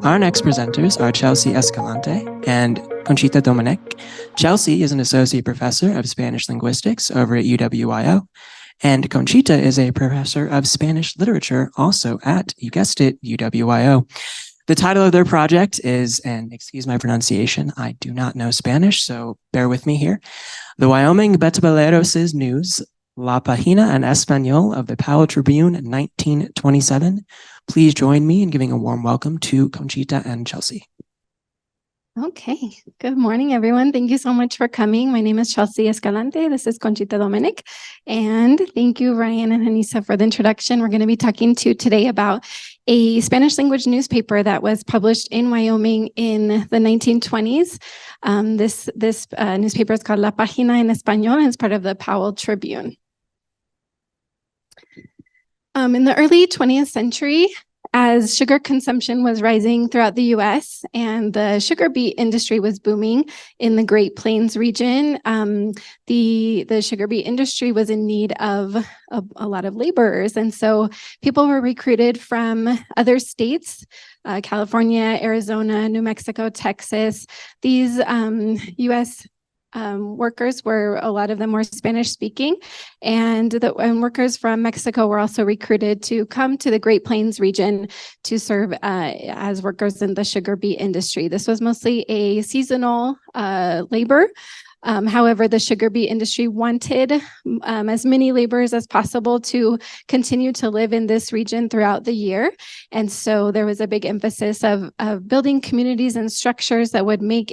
Our next presenters are Chelsea Escalante and Conxita Domènech. Chelsea is an associate professor of Spanish linguistics over at UWIO, and Conxita is a professor of Spanish literature also at, you guessed it, UWIO. The title of their project is, and excuse my pronunciation, I do not know Spanish, so bear with me here, The Wyoming Betabeleros' News, La Página en Español of the Powell Tribune, 1927. Please join me in giving a warm welcome to Conxita and Chelsea. Okay, good morning, everyone. Thank you so much for coming. My name is Chelsea Escalante. This is Conxita Domènech. And thank you, Ryan and Hanisa, for the introduction. We're going to be talking to you today about a Spanish language newspaper that was published in Wyoming in the 1920s. This newspaper is called La Página en Español, and it's part of the Powell Tribune. In the early 20th century, as sugar consumption was rising throughout the U.S. and the sugar beet industry was booming in the Great Plains region, the sugar beet industry was in need of a lot of laborers. And so people were recruited from other states, California, Arizona, New Mexico, Texas. These U.S. Workers were, a lot of them were Spanish speaking, and workers from Mexico were also recruited to come to the Great Plains region to serve as workers in the sugar beet industry. This was mostly a seasonal labor. However, the sugar beet industry wanted as many laborers as possible to continue to live in this region throughout the year. And so there was a big emphasis of building communities and structures that would make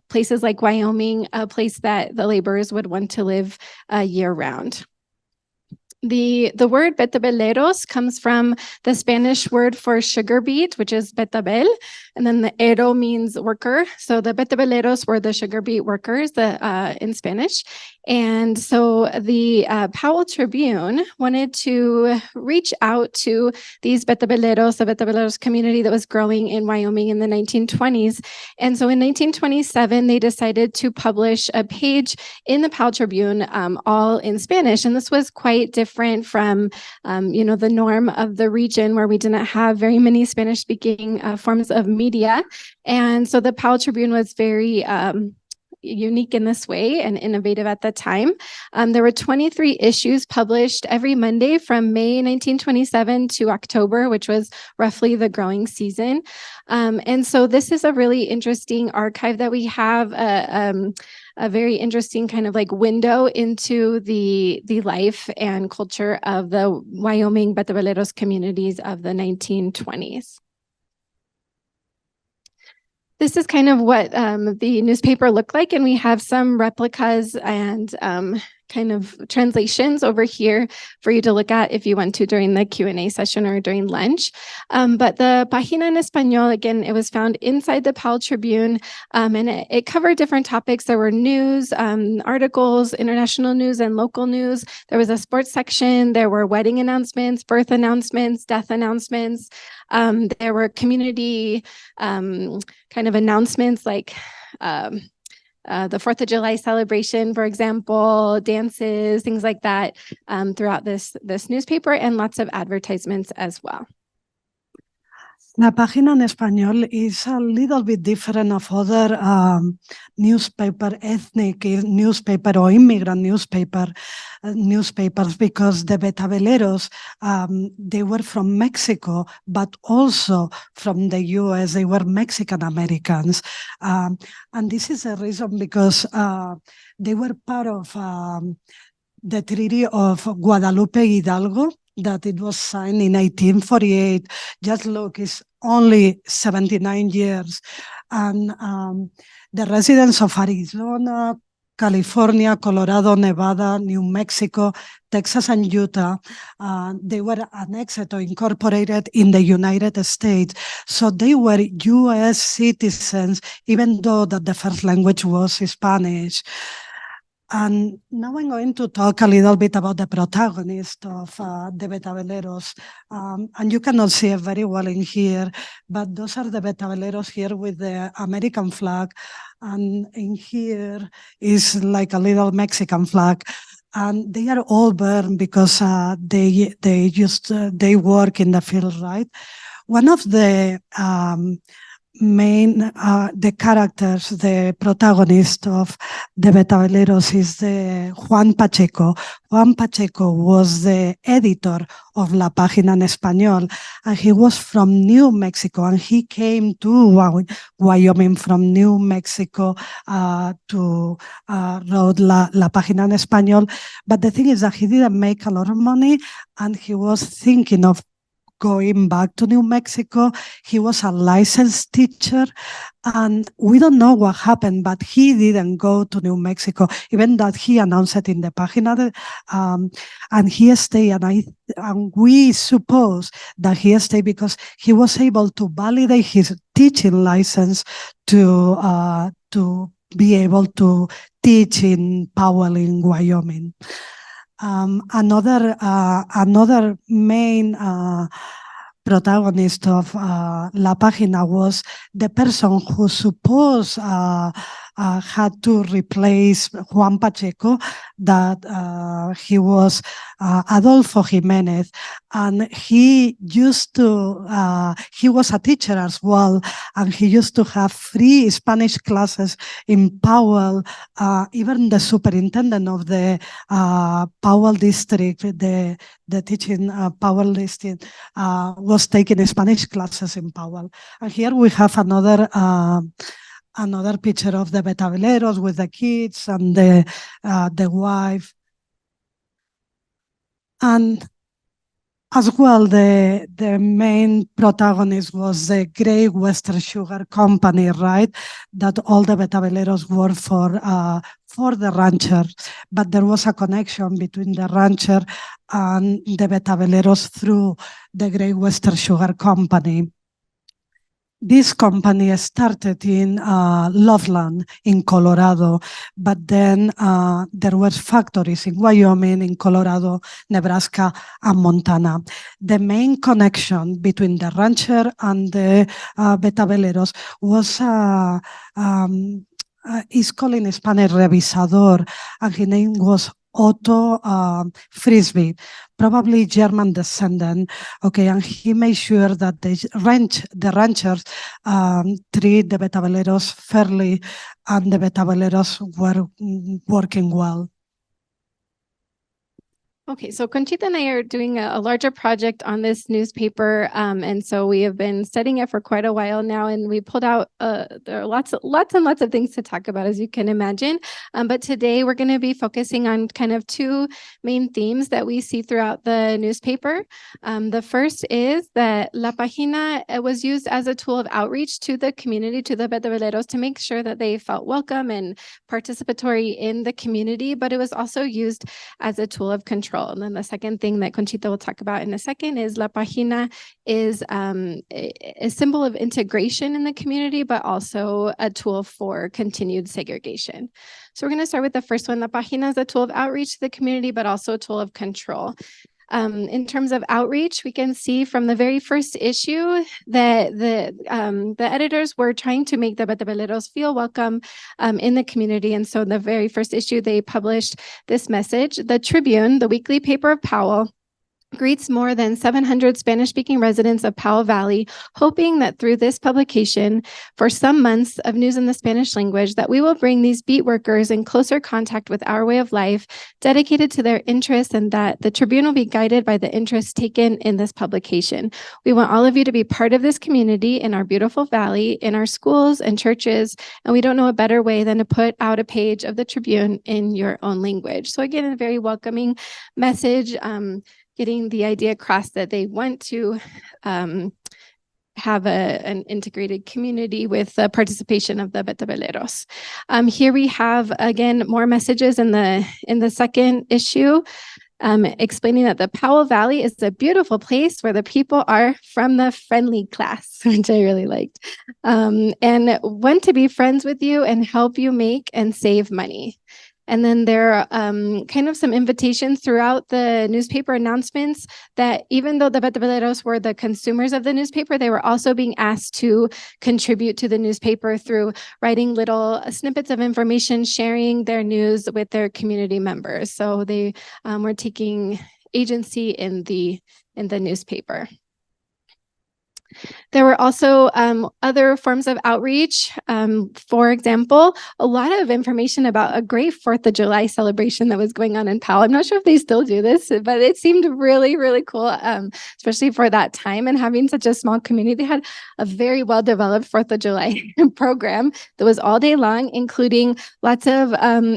places like Wyoming a place that the laborers would want to live year round. The word betabeleros comes from the Spanish word for sugar beet, which is betabel, and then the ero means worker. So the betabeleros were the sugar beet workers in Spanish. And so the Powell Tribune wanted to reach out to these betabeleros, the betabeleros community that was growing in Wyoming in the 1920s. And so in 1927, they decided to publish a page in the Powell Tribune, all in Spanish. And this was quite different from, the norm of the region where we didn't have very many Spanish-speaking forms of media. And so the Powell Tribune was very unique in this way and innovative at the time. There were 23 issues published every Monday from May 1927 to October, which was roughly the growing season. And so this is a really interesting archive that we have, a very interesting kind of like window into the life and culture of the Wyoming Betabeleros communities of the 1920s. This is kind of what the newspaper looked like, and we have some replicas and kind of translations over here for you to look at if you want to during the Q&A session or during lunch. But the Página en Español, again, it was found inside the Powell Tribune, and it covered different topics. There were news, articles, international news and local news. There was a sports section. There were wedding announcements, birth announcements, death announcements. There were community kind of announcements like the 4th of July celebration, for example, dances, things like that throughout this newspaper, and lots of advertisements as well. La Página en Español is a little bit different of other ethnic newspaper or immigrant newspapers because the Betabeleros, they were from Mexico, but also from the US. They were Mexican Americans. And this is a reason because they were part of the Treaty of Guadalupe Hidalgo, that it was signed in 1848. Just look, it's only 79 years. And the residents of Arizona, California, Colorado, Nevada, New Mexico, Texas, and Utah, they were annexed or incorporated in the United States. So they were U.S. citizens, even though that the first language was Spanish. And now I'm going to talk a little bit about the protagonist of the Betabeleros. And you cannot see it very well in here, but those are the Betabeleros here with the American flag. And in here is like a little Mexican flag. and they are all burned because they work in the field, right? One of the the characters, the protagonist of the Betabeleros is the Juan Pacheco. Juan Pacheco was the editor of La Página en Español, and he was from New Mexico, and he came to Wyoming from New Mexico to write La Página en Español. But the thing is that he didn't make a lot of money, and he was thinking of going back to New Mexico. He was a licensed teacher, and we don't know what happened, but he didn't go to New Mexico, even that he announced it in the página, and he stayed, and we suppose that he stayed because he was able to validate his teaching license to be able to teach in Powell in Wyoming. Another main protagonist of La Página was the person who supposed had to replace Juan Pacheco, that he was Adolfo Jimenez, and he was a teacher as well, and he used to have free Spanish classes in Powell. Even the superintendent of the Powell district, the teaching Powell district, was taking Spanish classes in Powell. And here we have another picture of the Betabeleros with the kids and the wife. And as well, the main protagonist was the Great Western Sugar Company, right? That all the Betabeleros worked for the rancher, but there was a connection between the rancher and the Betabeleros through the Great Western Sugar Company. This company started in Loveland in Colorado, but then there were factories in Wyoming, in Colorado, Nebraska, and Montana. The main connection between the rancher and the Betabeleros was is called in Spanish revisador, and his name was Otto Frisbee, probably German descendant. Okay, and he made sure that the ranchers treat the Betabeleros fairly, and the Betabeleros were working well. Okay, so Conxita and I are doing a larger project on this newspaper, and so we have been studying it for quite a while now, and we pulled out, there are lots and lots of things to talk about, as you can imagine, but today we're going to be focusing on kind of two main themes that we see throughout the newspaper. The first is that La Página was used as a tool of outreach to the community, to the Betabeleros, to make sure that they felt welcome and participatory in the community, but it was also used as a tool of control. And then the second thing that Conxita will talk about in a second is La Página is a symbol of integration in the community, but also a tool for continued segregation. So we're going to start with the first one. La Página is a tool of outreach to the community, but also a tool of control. In terms of outreach, we can see from the very first issue that the editors were trying to make the Betabeleros feel welcome in the community. And so in the very first issue, they published this message: the Tribune, the weekly paper of Powell, greets more than 700 Spanish-speaking residents of Powell Valley, hoping that through this publication, for some months of news in the Spanish language, that we will bring these beat workers in closer contact with our way of life, dedicated to their interests, and that the Tribune will be guided by the interests taken in this publication. We want all of you to be part of this community in our beautiful valley, in our schools and churches, and we don't know a better way than to put out a page of the Tribune in your own language. So again, a very welcoming message, getting the idea across that they want to have an integrated community with the participation of the Betabeleros. Here we have, again, more messages in the second issue, explaining that the Powell Valley is a beautiful place where the people are from the friendly class, which I really liked, and want to be friends with you and help you make and save money. And then there are kind of some invitations throughout the newspaper announcements that even though the Betabeleros were the consumers of the newspaper, they were also being asked to contribute to the newspaper through writing little snippets of information, sharing their news with their community members. So they were taking agency in the newspaper. There were also other forms of outreach. For example, a lot of information about a great 4th of July celebration that was going on in Powell. I'm not sure if they still do this, but it seemed really, really cool, especially for that time and having such a small community. They had a very well-developed 4th of July program that was all day long, including lots of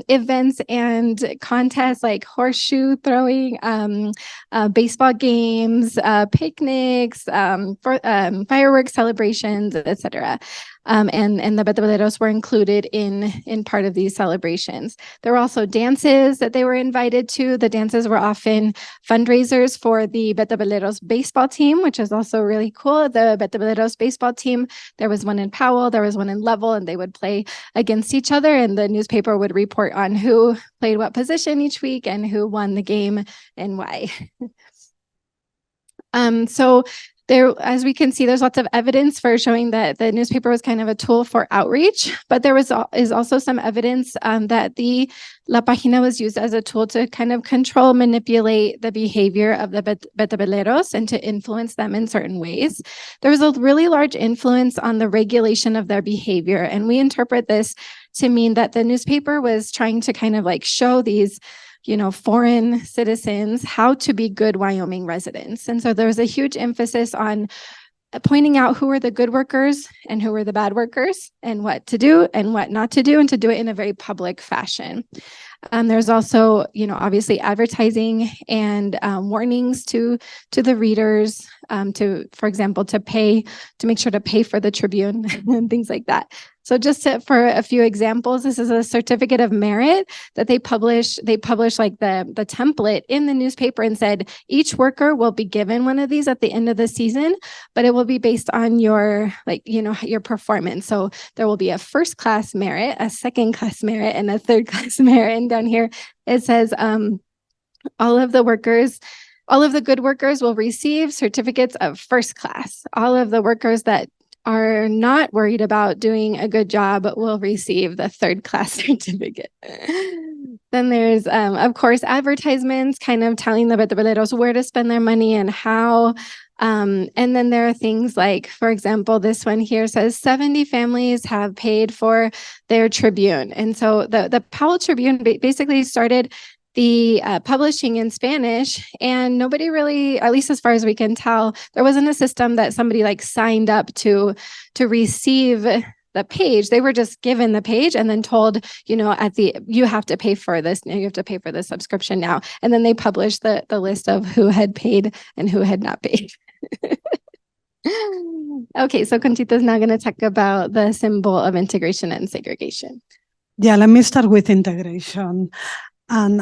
events and contests like horseshoe throwing, baseball games, picnics, fireworks celebrations, etc. And the Betabeleros were included in part of these celebrations. There were also dances that they were invited to. The dances were often fundraisers for the Betabeleros baseball team, which is also really cool. The Betabeleros baseball team, there was one in Powell, there was one in Level, and they would play against each other, and the newspaper would report on who played what position each week and who won the game and why. So there, as we can see, there's lots of evidence for showing that the newspaper was kind of a tool for outreach, but there is also some evidence that the La Página was used as a tool to kind of control, manipulate the behavior of the Betabeleros and to influence them in certain ways. There was a really large influence on the regulation of their behavior, and we interpret this to mean that the newspaper was trying to kind of like show these foreign citizens how to be good Wyoming residents. And so there was a huge emphasis on pointing out who were the good workers and who were the bad workers and what to do and what not to do, and to do it in a very public fashion. There's also, obviously advertising and warnings to the readers, for example, to make sure to pay for the Tribune and things like that. So just for a few examples, this is a certificate of merit that they publish. They publish like the template in the newspaper and said, each worker will be given one of these at the end of the season, but it will be based on your performance. So there will be a first class merit, a second class merit, and a third class merit. And down here, it says all of the good workers will receive certificates of first class. All of the workers that are not worried about doing a good job will receive the third class certificate. Then there's, of course, advertisements kind of telling the Betabeleros where to spend their money and how. And then there are things like, for example, this one here says 70 families have paid for their Tribune. And so the Powell Tribune basically started the publishing in Spanish, and nobody really, at least as far as we can tell, there wasn't a system that somebody like signed up to receive the page. They were just given the page and then told, you have to pay for this. You have to pay for the subscription now. And then they published the list of who had paid and who had not paid. Okay, so Conchita is now going to talk about the symbol of integration and segregation. Yeah, let me start with integration. And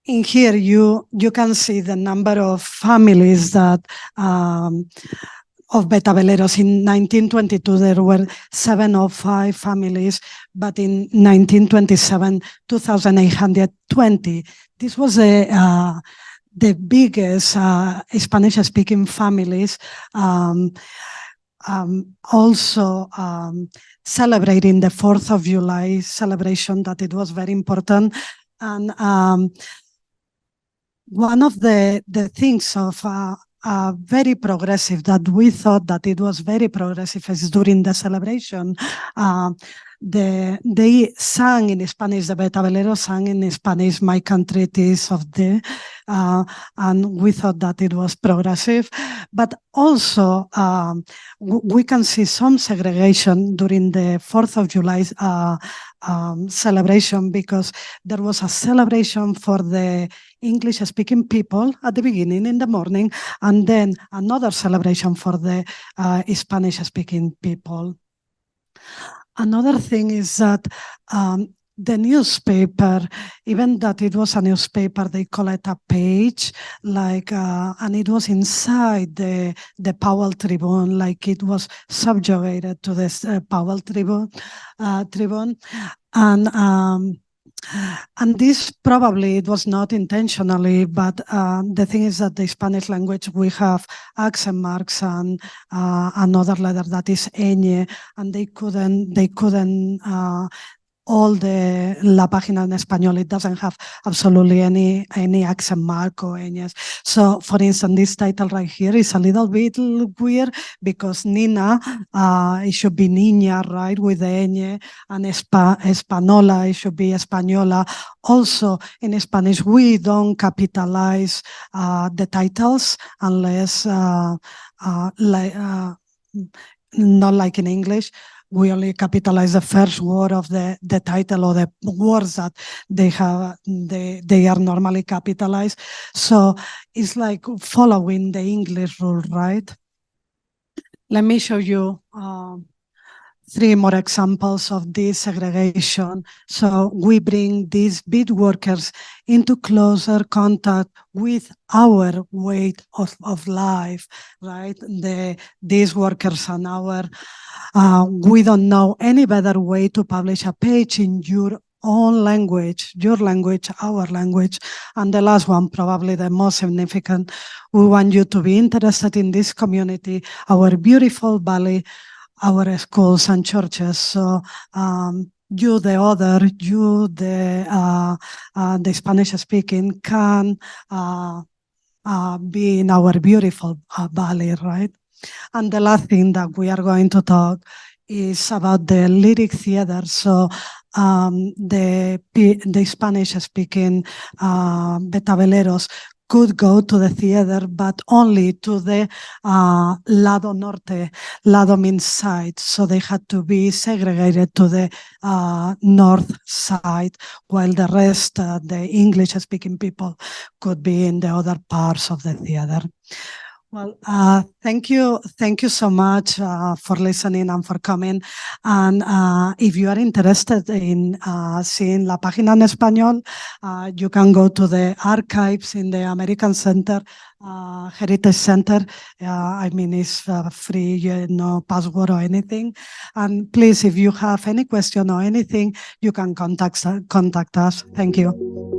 in here, you can see the number of families that of Betabeleros. In 1922, there were 705 families, but in 1927, 2,820. This was the biggest Spanish-speaking families. Also celebrating the 4th of July celebration, that it was very important. And one of the things of very progressive that we thought that it was very progressive is during the celebration, they sang in Spanish, the Betabeleros sang in Spanish, "My country it is of thee," and we thought that it was progressive. But also, we can see some segregation during the 4th of July celebration, because there was a celebration for the English-speaking people at the beginning in the morning, and then another celebration for the Spanish-speaking people. Another thing is that the newspaper, even that it was a newspaper, they call it a page, like, and it was inside the Powell Tribune, like it was subjugated to this Powell Tribune. And And this probably it was not intentionally, but the thing is that the Spanish language, we have accent marks and another letter that is ñ, and they couldn't all the La Página en Español, it doesn't have absolutely any accent mark or ñ. So, for instance, this title right here is a little bit weird because Nina, it should be Niña, right, with the ñ, and Espanola, it should be Española. Also, in Spanish, we don't capitalize the titles unless, not like in English, we only capitalize the first word of the title or the words that they are normally capitalized. So it's like following the English rule, right? Let me show you 3 more examples of this segregation. So we bring these beat workers into closer contact with our way of life, right? These workers and our, we don't know any better way to publish a page in your own language, your language, our language. And the last one, probably the most significant, we want you to be interested in this community, our beautiful valley, our schools and churches. So you, the other, you, the Spanish speaking, can be in our beautiful valley, right? And the last thing that we are going to talk is about the lyric theater. So the Spanish speaking Betabeleros could go to the theater, but only to the lado norte. Lado means side, so they had to be segregated to the north side, while the rest, the English-speaking people, could be in the other parts of the theater. Well, thank you so much for listening and for coming. And if you are interested in seeing La Página en Español, you can go to the archives in the American Center, Heritage Center. I mean, it's free, no password or anything. And please, if you have any question or anything, you can contact us. Thank you.